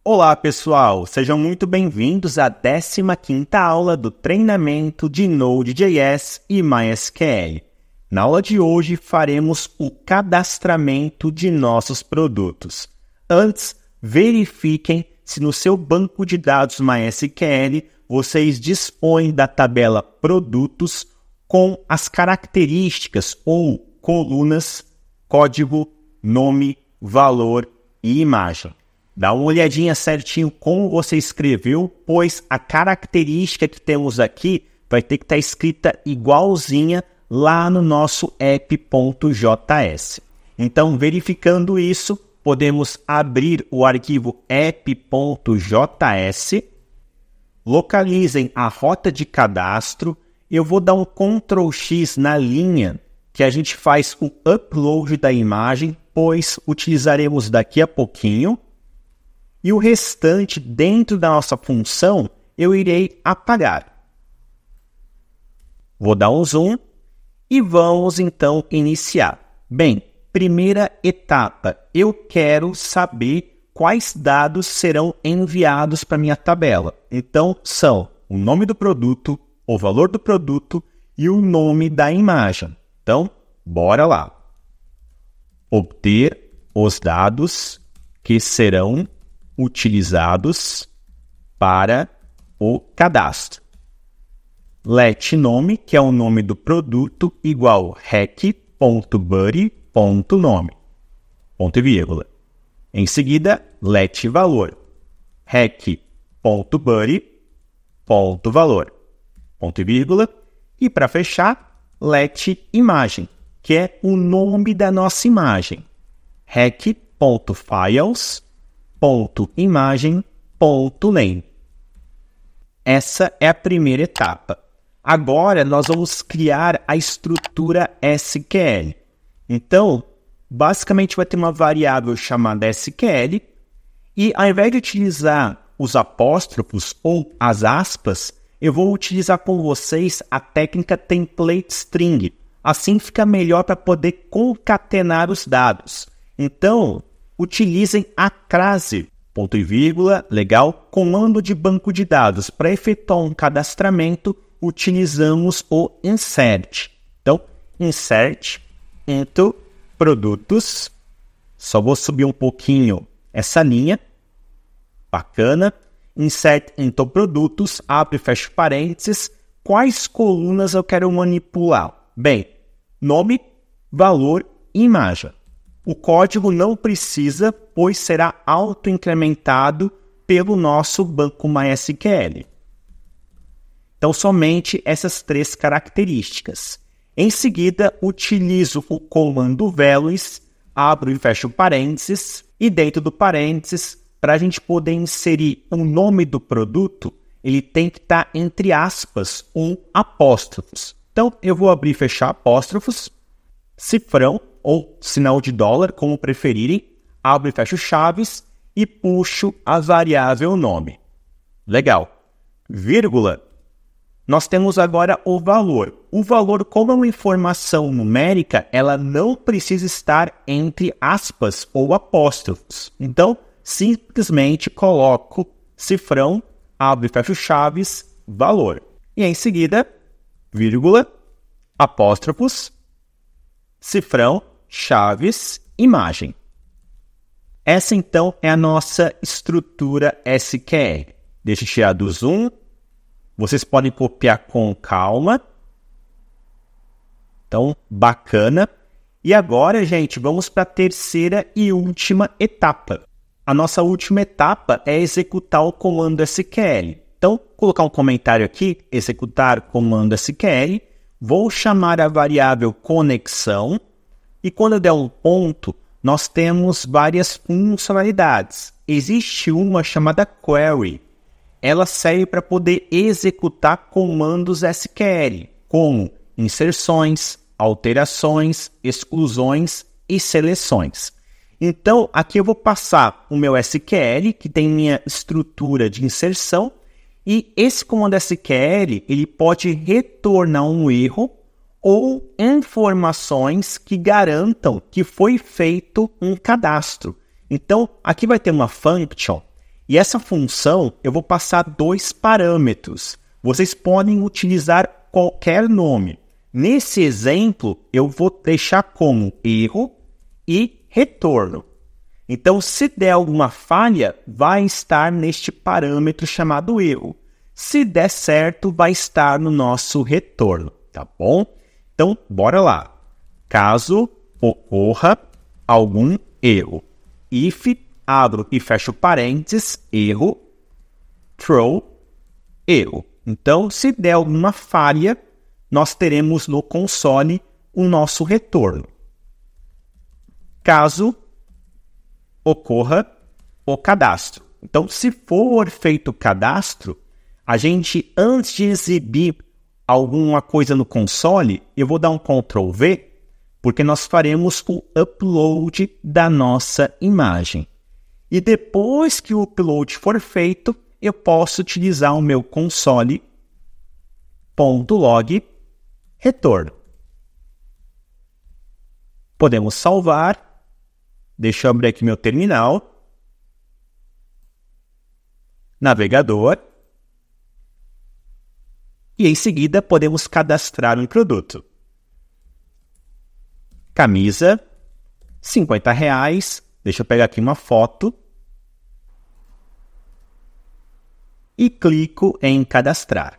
Olá pessoal, sejam muito bem-vindos à 15ª aula do treinamento de Node.js e MySQL. Na aula de hoje faremos o cadastramento de nossos produtos. Antes, verifiquem se no seu banco de dados MySQL vocês dispõem da tabela Produtos com as características ou colunas, código, nome, valor e imagem. Dá uma olhadinha certinho como você escreveu, pois a característica que temos aqui vai ter que estar escrita igualzinha lá no nosso app.js. Então, verificando isso, podemos abrir o arquivo app.js, localizem a rota de cadastro. Eu vou dar um Ctrl X na linha que a gente faz o upload da imagem, pois utilizaremos daqui a pouquinho. E o restante, dentro da nossa função, eu irei apagar. Vou dar um zoom e vamos então iniciar. Bem, primeira etapa, eu quero saber quais dados serão enviados para minha tabela. Então, são o nome do produto, o valor do produto e o nome da imagem. Então, bora lá. Obter os dados que serão utilizados para o cadastro. Let nome, que é o nome do produto, igual rec.buddy.nome, ponto e vírgula. Em seguida, let valor, rec.buddy.valor, ponto e vírgula. E para fechar, let imagem, que é o nome da nossa imagem, rec.files.imagem.name. Essa é a primeira etapa. Agora nós vamos criar a estrutura SQL. Então, basicamente vai ter uma variável chamada SQL e ao invés de utilizar os apóstrofos ou as aspas, eu vou utilizar com vocês a técnica template string. Assim fica melhor para poder concatenar os dados. Então, utilizem a crase, ponto e vírgula, legal, comando de banco de dados. Para efetuar um cadastramento, utilizamos o insert. Então, insert into produtos. Só vou subir um pouquinho essa linha. Bacana. Insert into produtos, abre e fecha parênteses. Quais colunas eu quero manipular? Bem, nome, valor e imagem. O código não precisa, pois será auto-incrementado pelo nosso banco MySQL. Então, somente essas três características. Em seguida, utilizo o comando values, abro e fecho parênteses, e dentro do parênteses, para a gente poder inserir o nome do produto, ele tem que estar entre aspas ou apóstrofos. Então, eu vou abrir e fechar apóstrofos, cifrão, ou sinal de dólar, como preferirem, abro e fecho chaves e puxo a variável nome. Legal. Vírgula. Nós temos agora o valor. O valor, como é uma informação numérica, ela não precisa estar entre aspas ou apóstrofos. Então, simplesmente coloco cifrão, abro e fecho chaves, valor. E em seguida, vírgula, apóstrofos, cifrão, chaves, imagem. Essa, então, é a nossa estrutura SQL. Deixa eu tirar do zoom. Vocês podem copiar com calma. Então, bacana. E agora, gente, vamos para a terceira e última etapa. A nossa última etapa é executar o comando SQL. Então, vou colocar um comentário aqui, executar comando SQL. Vou chamar a variável conexão. E quando eu der um ponto, nós temos várias funcionalidades. Existe uma chamada query. Ela serve para poder executar comandos SQL, como inserções, alterações, exclusões e seleções. Então, aqui eu vou passar o meu SQL, que tem minha estrutura de inserção, e esse comando SQL ele pode retornar um erro ou informações que garantam que foi feito um cadastro. Então, aqui vai ter uma function, e essa função eu vou passar 2 parâmetros. Vocês podem utilizar qualquer nome. Nesse exemplo, eu vou deixar como erro e retorno. Então, se der alguma falha, vai estar neste parâmetro chamado erro. Se der certo, vai estar no nosso retorno, tá bom? Então, bora lá. Caso ocorra algum erro. If, abro e fecho parênteses, erro, throw, erro. Então, se der alguma falha, nós teremos no console o nosso retorno. Caso ocorra o cadastro. Então, se for feito o cadastro, a gente, antes de exibir alguma coisa no console, eu vou dar um Ctrl V, porque nós faremos o upload da nossa imagem. E depois que o upload for feito, eu posso utilizar o meu console.log retorno. Podemos salvar. Deixa eu abrir aqui meu terminal. Navegador. E em seguida podemos cadastrar um produto. Camisa, R$50. Deixa eu pegar aqui uma foto. E clico em cadastrar.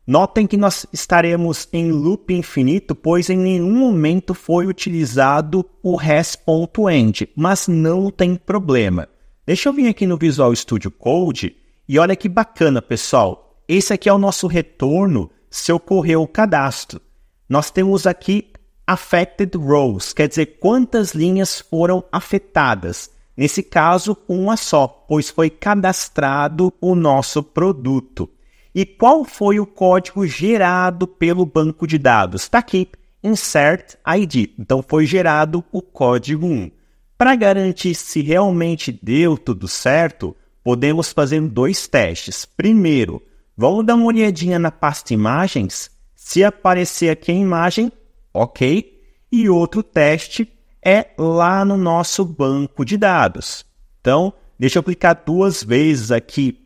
Notem que nós estaremos em loop infinito, pois em nenhum momento foi utilizado o res.end, mas não tem problema. Deixa eu vir aqui no Visual Studio Code e olha que bacana, pessoal. Esse aqui é o nosso retorno se ocorreu o cadastro. Nós temos aqui affected rows, quer dizer, quantas linhas foram afetadas. Nesse caso, uma só, pois foi cadastrado o nosso produto. E qual foi o código gerado pelo banco de dados? Está aqui, Insert ID. Então, foi gerado o código 1. Para garantir se realmente deu tudo certo, podemos fazer 2 testes. Primeiro, vamos dar uma olhadinha na pasta imagens. Se aparecer aqui a imagem, ok. E outro teste é lá no nosso banco de dados. Então, deixa eu clicar 2 vezes aqui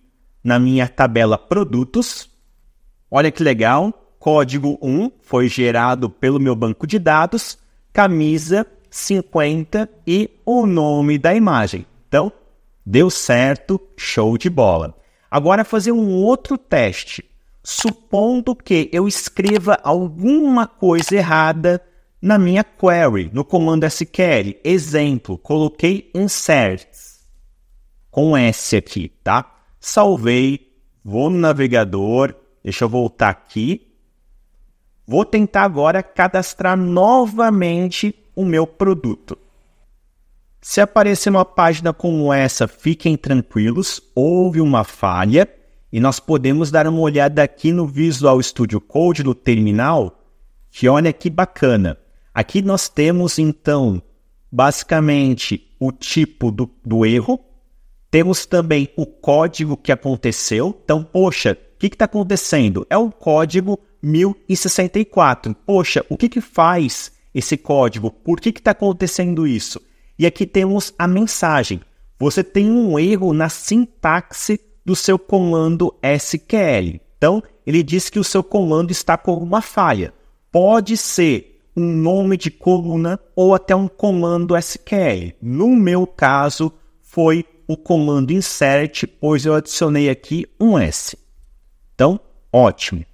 na minha tabela produtos. Olha que legal, código 1 foi gerado pelo meu banco de dados, camisa 50 e o nome da imagem. Então, deu certo, show de bola. Agora fazer um outro teste. Supondo que eu escreva alguma coisa errada na minha query, no comando SQL. Exemplo, coloquei inserts com S aqui, tá? Salvei, vou no navegador, deixa eu voltar aqui. Vou tentar agora cadastrar novamente o meu produto. Se aparecer uma página como essa, fiquem tranquilos, houve uma falha e nós podemos dar uma olhada aqui no Visual Studio Code, no terminal, que olha que bacana. Aqui nós temos então, basicamente, o tipo do erro. Temos também o código que aconteceu. Então, poxa, o que está acontecendo? É o código 1064. Poxa, o que faz esse código? Por que está acontecendo isso? E aqui temos a mensagem. Você tem um erro na sintaxe do seu comando SQL. Então, ele diz que o seu comando está com uma falha. Pode ser um nome de coluna ou até um comando SQL. No meu caso, foi o comando insert, pois eu adicionei aqui um S. Então, ótimo.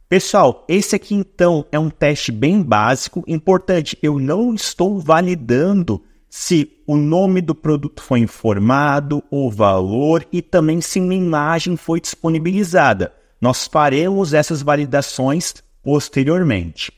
Pessoal, esse aqui então é um teste bem básico. Importante, eu não estou validando se o nome do produto foi informado, o valor e também se uma imagem foi disponibilizada. Nós faremos essas validações posteriormente.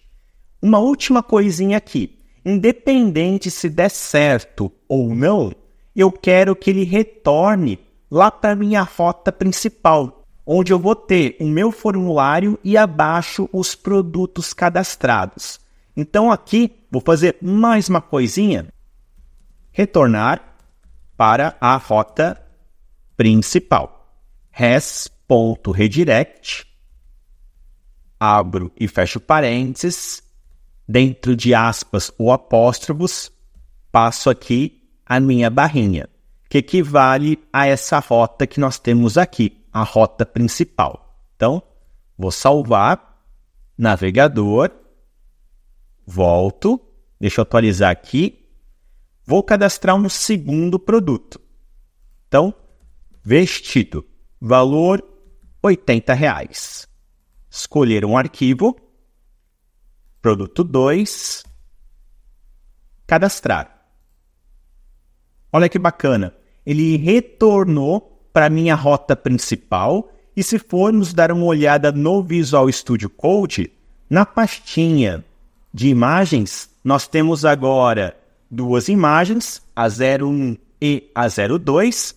Uma última coisinha aqui. Independente se der certo ou não, eu quero que ele retorne lá para a minha rota principal, onde eu vou ter o meu formulário e abaixo os produtos cadastrados. Então aqui, vou fazer mais uma coisinha. Retornar para a rota principal. res.redirect, abro e fecho parênteses, dentro de aspas ou apóstrofos, passo aqui a minha barrinha, que equivale a essa rota que nós temos aqui, a rota principal. Então, vou salvar, navegador, volto, deixa eu atualizar aqui, vou cadastrar um segundo produto. Então, vestido, valor R$80. Escolher um arquivo, produto 2, cadastrar. Olha que bacana, ele retornou para a minha rota principal e se formos dar uma olhada no Visual Studio Code, na pastinha de imagens, nós temos agora duas imagens, a 01 e a 02,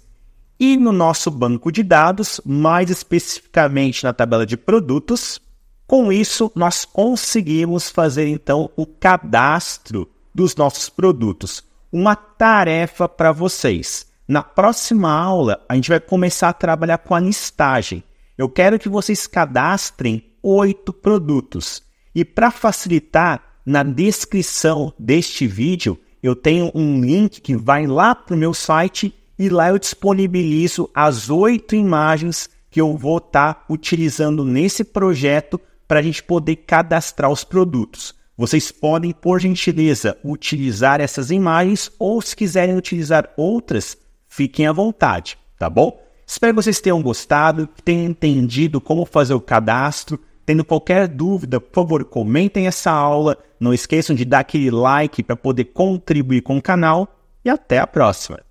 e no nosso banco de dados, mais especificamente na tabela de produtos, com isso nós conseguimos fazer então o cadastro dos nossos produtos. Uma tarefa para vocês. Na próxima aula, a gente vai começar a trabalhar com a listagem. Eu quero que vocês cadastrem 8 produtos. E para facilitar, na descrição deste vídeo, eu tenho um link que vai lá para o meu site e lá eu disponibilizo as 8 imagens que eu vou estar utilizando nesse projeto para a gente poder cadastrar os produtos. Vocês podem, por gentileza, utilizar essas imagens ou, se quiserem utilizar outras, fiquem à vontade, tá bom? Espero que vocês tenham gostado, tenham entendido como fazer o cadastro. Tendo qualquer dúvida, por favor, comentem essa aula. Não esqueçam de dar aquele like para poder contribuir com o canal. E até a próxima!